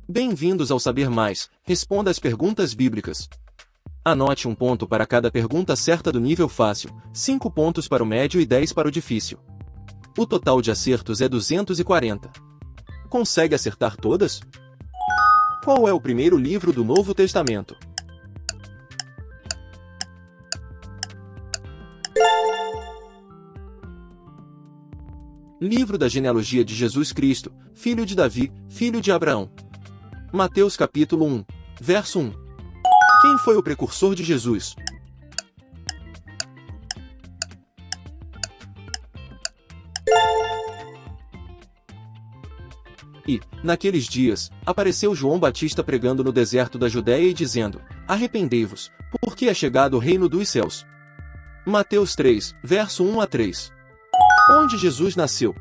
Bem-vindos ao Saber Mais. Responda as perguntas bíblicas. Anote um ponto para cada pergunta certa do nível fácil, 5 pontos para o médio e 10 para o difícil. O total de acertos é 240. Consegue acertar todas? Qual é o primeiro livro do Novo Testamento? Livro da genealogia de Jesus Cristo, filho de Davi, filho de Abraão. Mateus capítulo 1, verso 1. Quem foi o precursor de Jesus? E, naqueles dias, apareceu João Batista pregando no deserto da Judéia e dizendo: Arrependei-vos, porque é chegado o reino dos céus. Mateus 3, verso 1 a 3. Onde Jesus nasceu?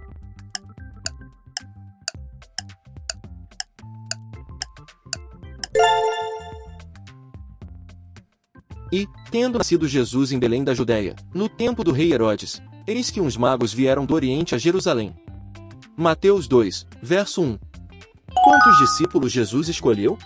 E, tendo nascido Jesus em Belém da Judéia, no tempo do rei Herodes, eis que uns magos vieram do Oriente a Jerusalém. Mateus 2, verso 1. Quantos discípulos Jesus escolheu?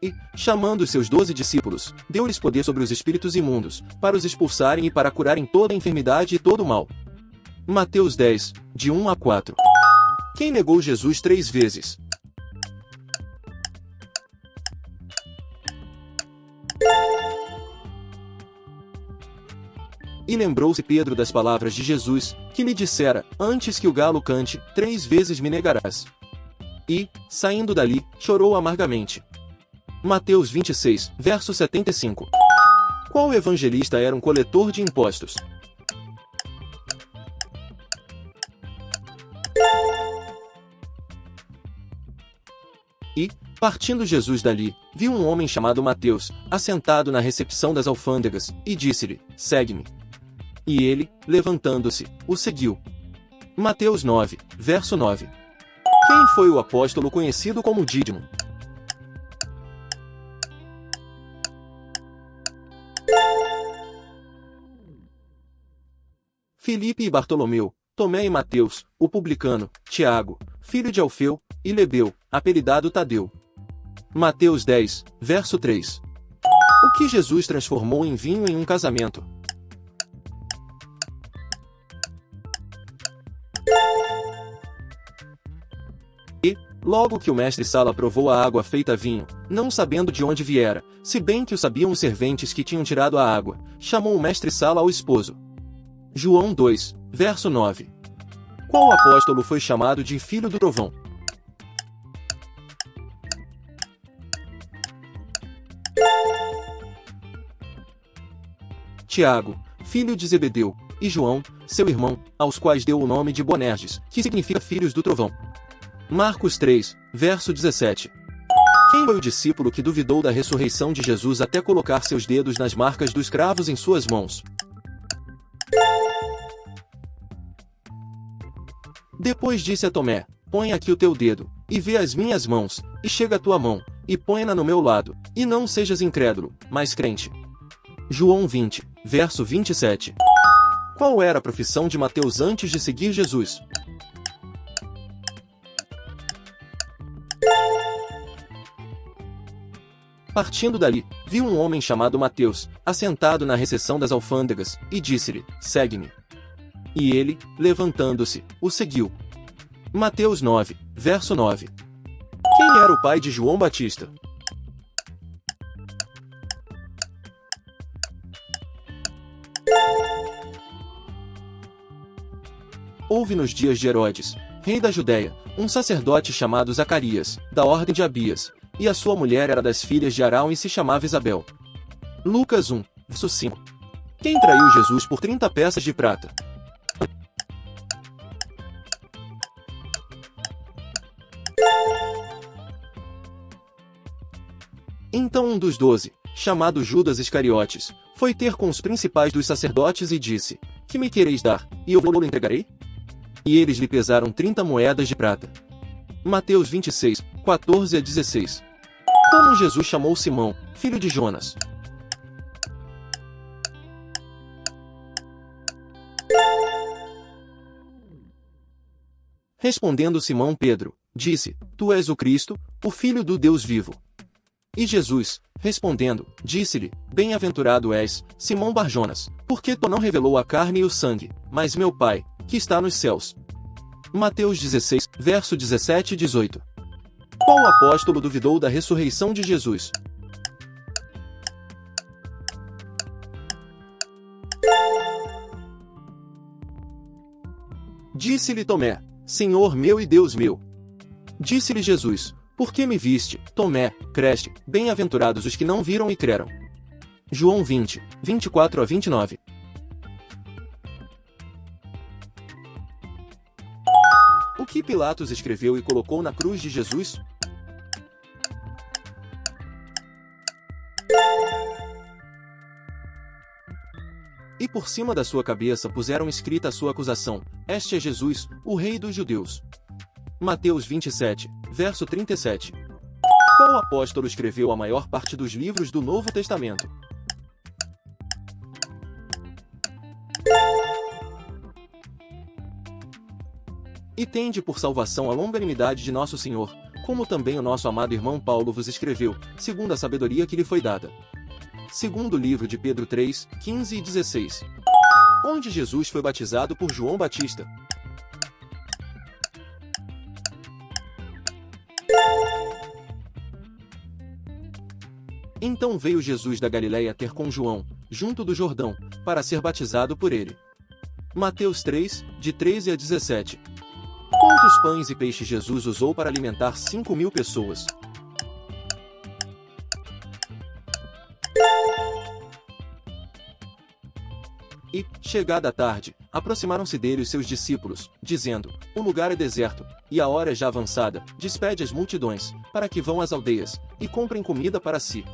E, chamando os seus 12 discípulos, deu-lhes poder sobre os espíritos imundos, para os expulsarem e para curarem toda a enfermidade e todo o mal. Mateus 10, de 1 a 4. Quem negou Jesus 3 vezes? E lembrou-se Pedro das palavras de Jesus, que lhe dissera: Antes que o galo cante, 3 vezes me negarás. E, saindo dali, chorou amargamente. Mateus 26, verso 75. Qual evangelista era um coletor de impostos? E, partindo Jesus dali, viu um homem chamado Mateus, assentado na recepção das alfândegas, e disse-lhe: Segue-me. E ele, levantando-se, o seguiu. Mateus 9, verso 9. Quem foi o apóstolo conhecido como Dídimo? Filipe e Bartolomeu, Tomé e Mateus, o publicano, Tiago, filho de Alfeu, e Lebeu, apelidado Tadeu. Mateus 10, verso 3. O que Jesus transformou em vinho em um casamento? E, logo que o mestre-sala provou a água feita vinho, não sabendo de onde viera, se bem que o sabiam os serventes que tinham tirado a água, chamou o mestre-sala ao esposo. João 2, verso 9. Qual apóstolo foi chamado de filho do trovão? Tiago, filho de Zebedeu, e João, seu irmão, aos quais deu o nome de Boanerges, que significa filhos do trovão. Marcos 3, verso 17. Quem foi o discípulo que duvidou da ressurreição de Jesus até colocar seus dedos nas marcas dos cravos em suas mãos? Depois disse a Tomé: Põe aqui o teu dedo, e vê as minhas mãos, e chega a tua mão, e põe-na no meu lado, e não sejas incrédulo, mas crente. João 20, verso 27. Qual era a profissão de Mateus antes de seguir Jesus? Partindo dali, viu um homem chamado Mateus, assentado na recepção das alfândegas, e disse-lhe: Segue-me. E ele, levantando-se, o seguiu. Mateus 9, verso 9. Quem era o pai de João Batista? Houve nos dias de Herodes, rei da Judéia, um sacerdote chamado Zacarias, da ordem de Abias, e a sua mulher era das filhas de Arão e se chamava Isabel. Lucas 1, verso 5. Quem traiu Jesus por 30 peças de prata? Então um dos 12, chamado Judas Iscariotes, foi ter com os principais dos sacerdotes e disse: Que me quereis dar, e eu vou-lo entregarei? E eles lhe pesaram 30 moedas de prata. Mateus 26, 14 a 16. Como Jesus chamou Simão, filho de Jonas? Respondendo Simão Pedro, disse: Tu és o Cristo, o Filho do Deus vivo. E Jesus, respondendo, disse-lhe: Bem-aventurado és, Simão Barjonas, porque tu não revelou a carne e o sangue, mas meu Pai, que está nos céus. Mateus 16, verso 17 e 18. Qual apóstolo duvidou da ressurreição de Jesus? Disse-lhe Tomé: Senhor meu e Deus meu. Disse-lhe Jesus: Por que me viste, Tomé, creste? Bem-aventurados os que não viram e creram. João 20, 24 a 29. O que Pilatos escreveu e colocou na cruz de Jesus? E por cima da sua cabeça puseram escrita a sua acusação: Este é Jesus, o Rei dos Judeus. Mateus 27, verso 37. Qual apóstolo escreveu a maior parte dos livros do Novo Testamento? E tende por salvação a longanimidade de nosso Senhor, como também o nosso amado irmão Paulo vos escreveu, segundo a sabedoria que lhe foi dada. Segundo livro de Pedro 3, 15 e 16. Onde Jesus foi batizado por João Batista. Então veio Jesus da Galiléia ter com João, junto do Jordão, para ser batizado por ele. Mateus 3, de 13 a 17. Quantos pães e peixes Jesus usou para alimentar 5.000 pessoas? E, chegada a tarde, aproximaram-se dele os seus discípulos, dizendo: O lugar é deserto, e a hora é já avançada, despede as multidões, para que vão às aldeias, e comprem comida para si.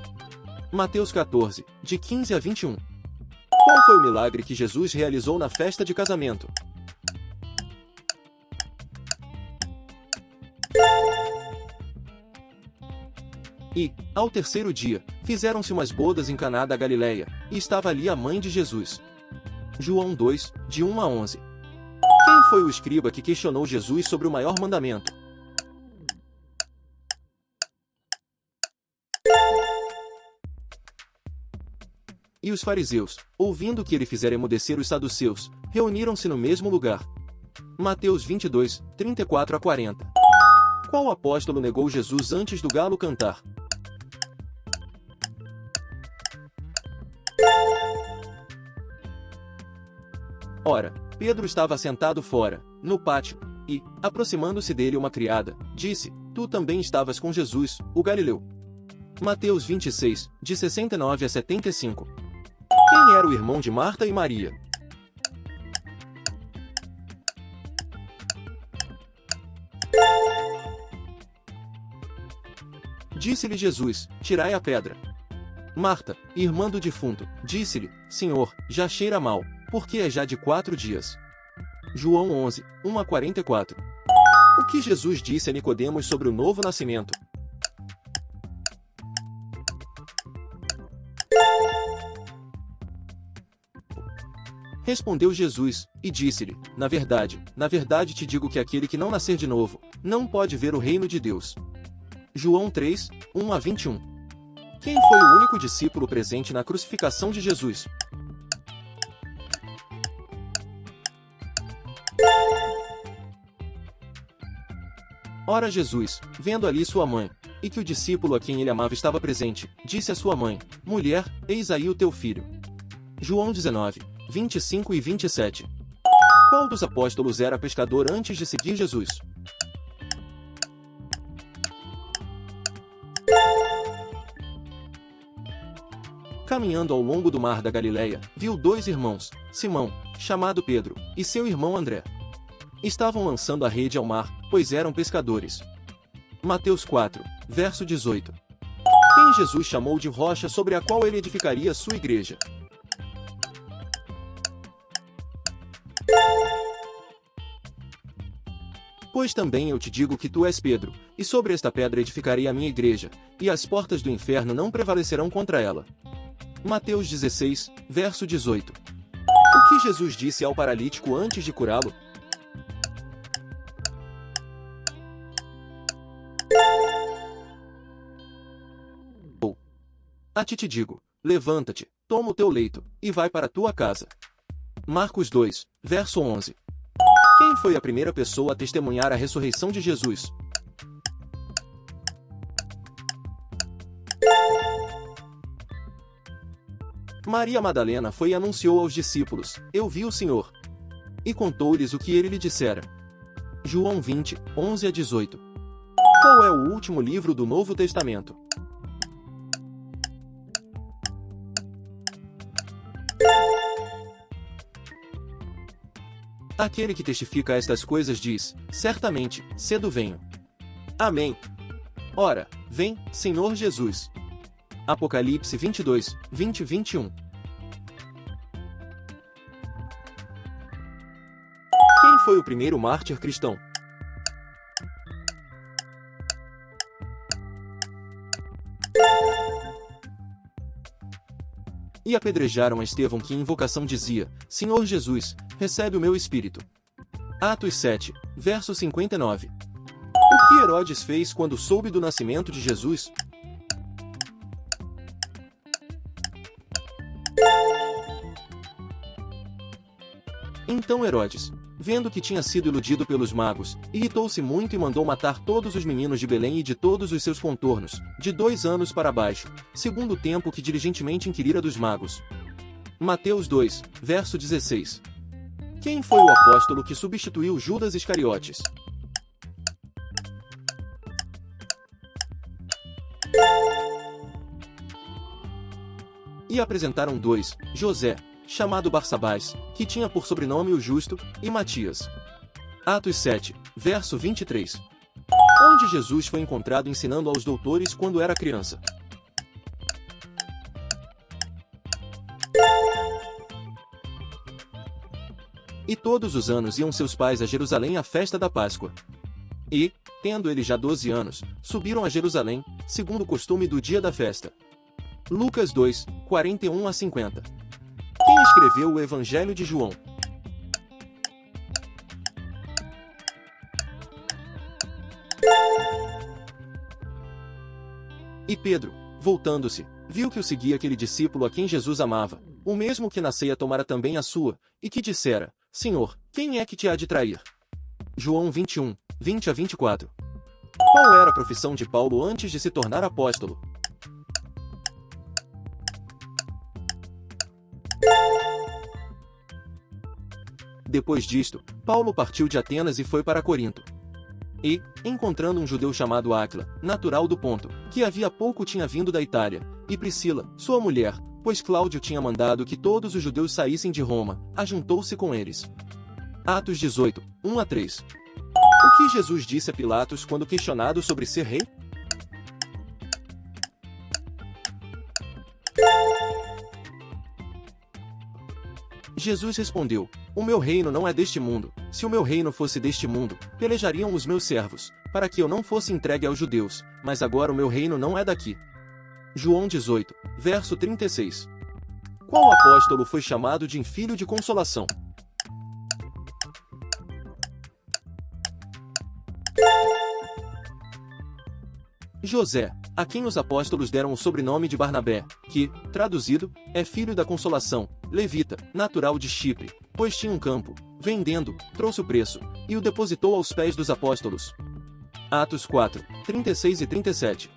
Mateus 14, de 15 a 21. Qual foi o milagre que Jesus realizou na festa de casamento? E, ao terceiro dia, fizeram-se umas bodas em Caná da Galiléia, e estava ali a mãe de Jesus. João 2, de 1 a 11. Quem foi o escriba que questionou Jesus sobre o maior mandamento? E os fariseus, ouvindo que ele fizera emudecer os saduceus, reuniram-se no mesmo lugar. Mateus 22, 34 a 40. Qual apóstolo negou Jesus antes do galo cantar? Ora, Pedro estava sentado fora, no pátio, e, aproximando-se dele uma criada, disse: Tu também estavas com Jesus, o Galileu. Mateus 26, de 69 a 75. Quem era o irmão de Marta e Maria? Disse-lhe Jesus: Tirai a pedra. Marta, irmã do defunto, disse-lhe: Senhor, já cheira mal, porque é já de 4 dias. João 11, 1 a 44. O que Jesus disse a Nicodemos sobre o novo nascimento? Respondeu Jesus, e disse-lhe: na verdade te digo que aquele que não nascer de novo, não pode ver o reino de Deus. João 3, 1 a 21. Quem foi o único discípulo presente na crucificação de Jesus? Ora Jesus, vendo ali sua mãe, e que o discípulo a quem ele amava estava presente, disse à sua mãe: Mulher, eis aí o teu filho. João 19, 25 e 27. Qual dos apóstolos era pescador antes de seguir Jesus? Caminhando ao longo do mar da Galiléia, viu 2 irmãos, Simão, chamado Pedro, e seu irmão André. Estavam lançando a rede ao mar, pois eram pescadores. Mateus 4, verso 18. Quem Jesus chamou de rocha sobre a qual ele edificaria sua igreja? Pois também eu te digo que tu és Pedro, e sobre esta pedra edificarei a minha igreja, e as portas do inferno não prevalecerão contra ela. Mateus 16, verso 18. O que Jesus disse ao paralítico antes de curá-lo? A ti te digo, levanta-te, toma o teu leito, e vai para a tua casa. Marcos 2, verso 11. Quem foi a primeira pessoa a testemunhar a ressurreição de Jesus? Maria Madalena foi e anunciou aos discípulos: Eu vi o Senhor. E contou-lhes o que ele lhe dissera. João 20, 11 a 18. Qual é o último livro do Novo Testamento? Aquele que testifica estas coisas diz: Certamente, cedo venho. Amém. Ora, vem, Senhor Jesus. Apocalipse 22, 20 e 21. Quem foi o primeiro mártir cristão? E apedrejaram a Estevão, que em invocação dizia: Senhor Jesus, recebe o meu espírito. Atos 7, verso 59. O que Herodes fez quando soube do nascimento de Jesus? Então Herodes, vendo que tinha sido iludido pelos magos, irritou-se muito e mandou matar todos os meninos de Belém e de todos os seus contornos, de 2 anos para baixo, segundo o tempo que diligentemente inquirira dos magos. Mateus 2, verso 16. Quem foi o apóstolo que substituiu Judas Iscariotes? E apresentaram 2, José, chamado Barsabás, que tinha por sobrenome o Justo, e Matias. Atos 7, verso 23. Onde Jesus foi encontrado ensinando aos doutores quando era criança? E todos os anos iam seus pais a Jerusalém à festa da Páscoa. E, tendo ele já 12 anos, subiram a Jerusalém, segundo o costume do dia da festa. Lucas 2, 41 a 50. Quem escreveu o Evangelho de João? E Pedro, voltando-se, viu que o seguia aquele discípulo a quem Jesus amava, o mesmo que na ceia tomara também a sua, e que dissera: Senhor, quem é que te há de trair? João 21, 20 a 24. Qual era a profissão de Paulo antes de se tornar apóstolo? Depois disto, Paulo partiu de Atenas e foi para Corinto. E, encontrando um judeu chamado Áquila, natural do Ponto, que havia pouco tinha vindo da Itália, e Priscila, sua mulher, pois Cláudio tinha mandado que todos os judeus saíssem de Roma, ajuntou-se com eles. Atos 18, 1 a 3. O que Jesus disse a Pilatos quando questionado sobre ser rei? Jesus respondeu: O meu reino não é deste mundo. Se o meu reino fosse deste mundo, pelejariam os meus servos, para que eu não fosse entregue aos judeus, mas agora o meu reino não é daqui. João 18, verso 36. Qual apóstolo foi chamado de filho de consolação? José, a quem os apóstolos deram o sobrenome de Barnabé, que, traduzido, é filho da consolação, levita, natural de Chipre, pois tinha um campo, vendendo, trouxe o preço, e o depositou aos pés dos apóstolos. Atos 4, 36 e 37.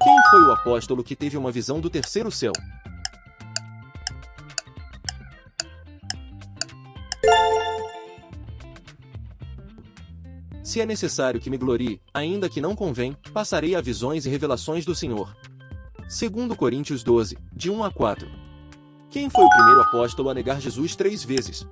Quem foi o apóstolo que teve uma visão do terceiro céu? Se é necessário que me glorie, ainda que não convém, passarei a visões e revelações do Senhor. 2 Coríntios 12, de 1 a 4. Quem foi o primeiro apóstolo a negar Jesus 3 vezes?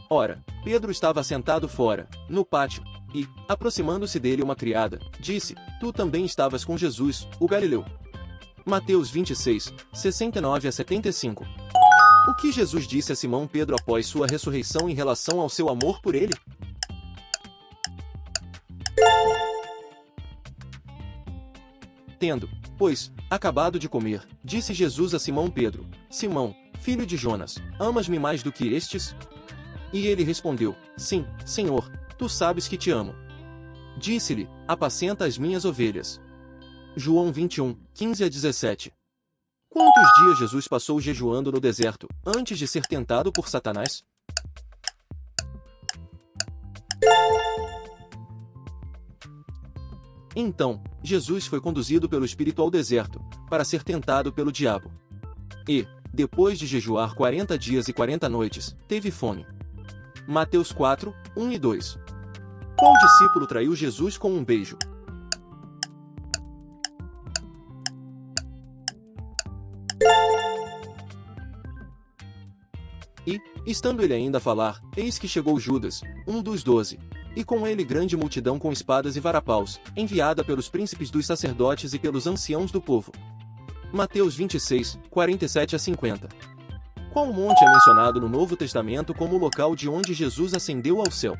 Ora, Pedro estava sentado fora, no pátio, e, aproximando-se dele uma criada, disse: Tu também estavas com Jesus, o Galileu. Mateus 26, 69 a 75. O que Jesus disse a Simão Pedro após sua ressurreição em relação ao seu amor por ele? Tendo, pois, acabado de comer, disse Jesus a Simão Pedro: Simão, filho de Jonas, amas-me mais do que estes? E ele respondeu: Sim, Senhor, Tu sabes que te amo. Disse-lhe, apacenta as minhas ovelhas. João 21, 15 a 17. Quantos dias Jesus passou jejuando no deserto, antes de ser tentado por Satanás? Então, Jesus foi conduzido pelo Espírito ao deserto, para ser tentado pelo diabo. E, depois de jejuar 40 dias e 40 noites, teve fome. Mateus 4, 1 e 2. Qual discípulo traiu Jesus com um beijo? E, estando ele ainda a falar, eis que chegou Judas, um dos 12, e com ele grande multidão com espadas e varapaus, enviada pelos príncipes dos sacerdotes e pelos anciãos do povo. Mateus 26, 47 a 50. Qual monte é mencionado no Novo Testamento como o local de onde Jesus ascendeu ao céu?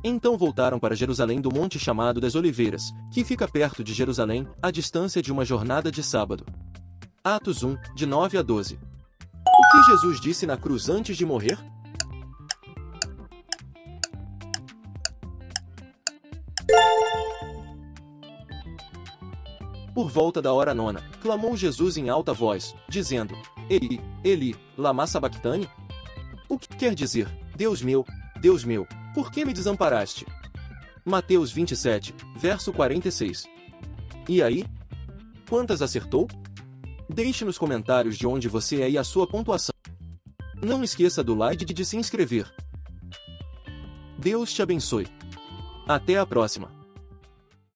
Então voltaram para Jerusalém do monte chamado das Oliveiras, que fica perto de Jerusalém, à distância de uma jornada de sábado. Atos 1, de 9 a 12. O que Jesus disse na cruz antes de morrer? Por volta da hora nona, clamou Jesus em alta voz, dizendo: Eli, Eli, lama sabactani? O que quer dizer, Deus meu, por que me desamparaste? Mateus 27, verso 46. E aí? Quantas acertou? Deixe nos comentários de onde você é e a sua pontuação. Não esqueça do like e de se inscrever. Deus te abençoe. Até a próxima.